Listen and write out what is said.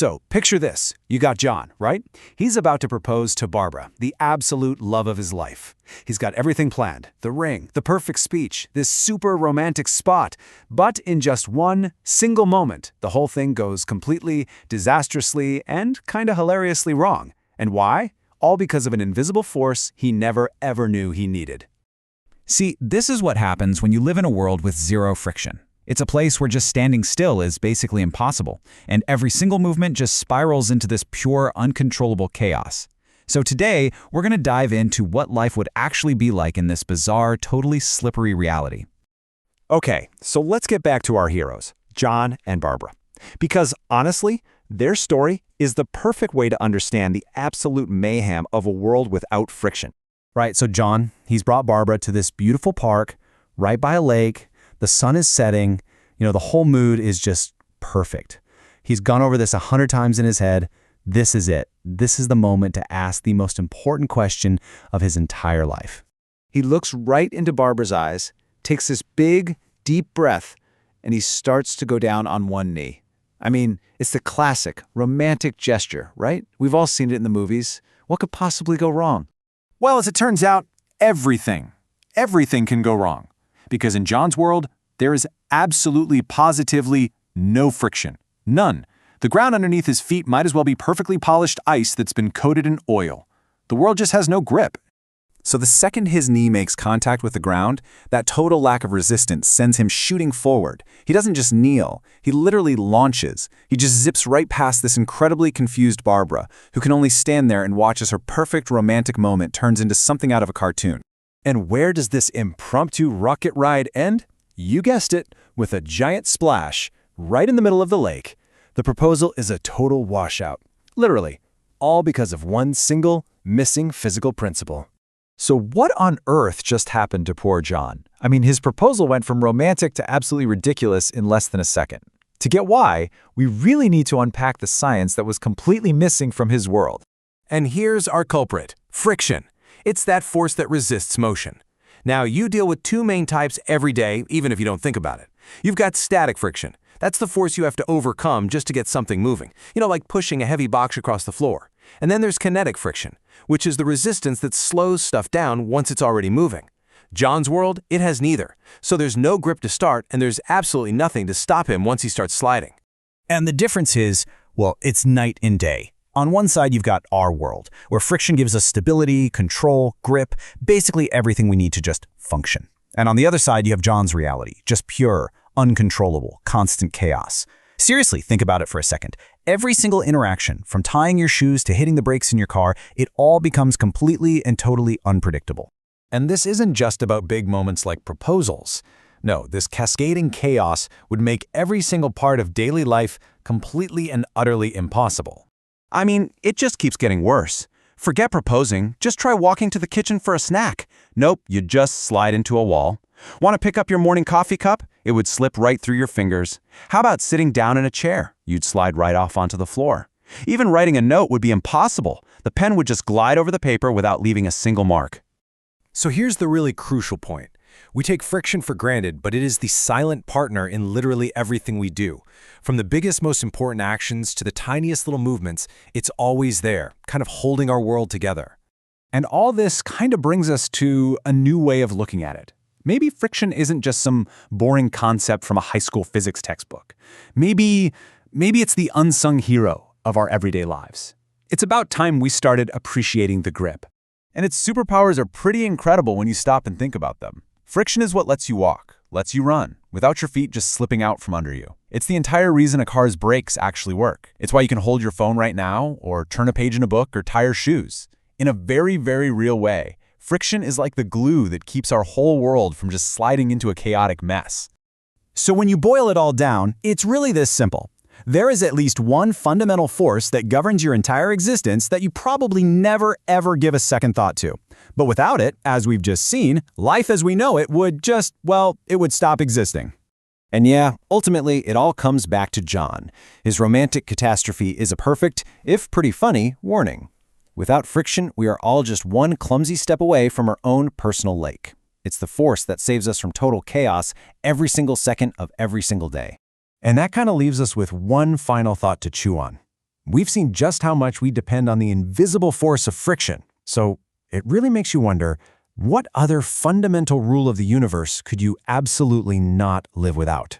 So, picture this. You got John, right? He's about to propose to Barbara, the absolute love of his life. He's got everything planned, the ring, the perfect speech, this super romantic spot. But in just one single moment, the whole thing goes completely, disastrously, and kinda hilariously wrong. And why? All because of an invisible force he never ever knew he needed. See, this is what happens when you live in a world with zero friction. It's a place where just standing still is basically impossible, and every single movement just spirals into this pure, uncontrollable chaos. So today, we're going to dive into what life would actually be like in this bizarre, totally slippery reality. Okay, so let's get back to our heroes, John and Barbara. Because honestly, their story is the perfect way to understand the absolute mayhem of a world without friction. Right, so John, he's brought Barbara to this beautiful park, right by a lake. The sun is setting, the whole mood is just perfect. He's gone over this 100 times in his head. This is it. This is the moment to ask the most important question of his entire life. He looks right into Barbara's eyes, takes this big, deep breath, and he starts to go down on one knee. I mean, it's the classic, romantic gesture, right? We've all seen it in the movies. What could possibly go wrong? Well, as it turns out, everything can go wrong. Because in John's world, there is absolutely positively no friction. None. The ground underneath his feet might as well be perfectly polished ice that's been coated in oil. The world just has no grip. So the second his knee makes contact with the ground, that total lack of resistance sends him shooting forward. He doesn't just kneel, he literally launches. He just zips right past this incredibly confused Barbara, who can only stand there and watch as her perfect romantic moment turns into something out of a cartoon. And where does this impromptu rocket ride end? You guessed it, with a giant splash right in the middle of the lake. The proposal is a total washout. Literally, all because of one single, missing physical principle. So what on earth just happened to poor John? I mean, his proposal went from romantic to absolutely ridiculous in less than a second. To get why, we really need to unpack the science that was completely missing from his world. And here's our culprit, friction. It's that force that resists motion. Now, you deal with two main types every day, even if you don't think about it. You've got static friction. That's the force you have to overcome just to get something moving. Like pushing a heavy box across the floor. And then there's kinetic friction, which is the resistance that slows stuff down once it's already moving. John's world, it has neither. So there's no grip to start, and there's absolutely nothing to stop him once he starts sliding. And the difference is, well, it's night and day. On one side, you've got our world, where friction gives us stability, control, grip, basically everything we need to just function. And on the other side, you have John's reality, just pure, uncontrollable, constant chaos. Seriously, think about it for a second. Every single interaction, from tying your shoes to hitting the brakes in your car, it all becomes completely and totally unpredictable. And this isn't just about big moments like proposals. No, this cascading chaos would make every single part of daily life completely and utterly impossible. I mean, it just keeps getting worse. Forget proposing, just try walking to the kitchen for a snack. Nope, you just slide into a wall. Want to pick up your morning coffee cup? It would slip right through your fingers. How about sitting down in a chair? You'd slide right off onto the floor. Even writing a note would be impossible. The pen would just glide over the paper without leaving a single mark. So here's the really crucial point. We take friction for granted, but it is the silent partner in literally everything we do. From the biggest, most important actions to the tiniest little movements, it's always there, kind of holding our world together. And all this kind of brings us to a new way of looking at it. Maybe friction isn't just some boring concept from a high school physics textbook. Maybe it's the unsung hero of our everyday lives. It's about time we started appreciating the grip. And its superpowers are pretty incredible when you stop and think about them. Friction is what lets you walk, lets you run, without your feet just slipping out from under you. It's the entire reason a car's brakes actually work. It's why you can hold your phone right now, or turn a page in a book, or tie your shoes. In a very, very real way, friction is like the glue that keeps our whole world from just sliding into a chaotic mess. So when you boil it all down, it's really this simple. There is at least one fundamental force that governs your entire existence that you probably never, ever give a second thought to. But without it, as we've just seen, life as we know it would just, well, it would stop existing. And yeah, ultimately, it all comes back to John. His romantic catastrophe is a perfect, if pretty funny, warning. Without friction, we are all just one clumsy step away from our own personal lake. It's the force that saves us from total chaos every single second of every single day. And that kind of leaves us with one final thought to chew on. we've seen just how much we depend on the invisible force of friction. So it really makes you wonder, what other fundamental rule of the universe could you absolutely not live without?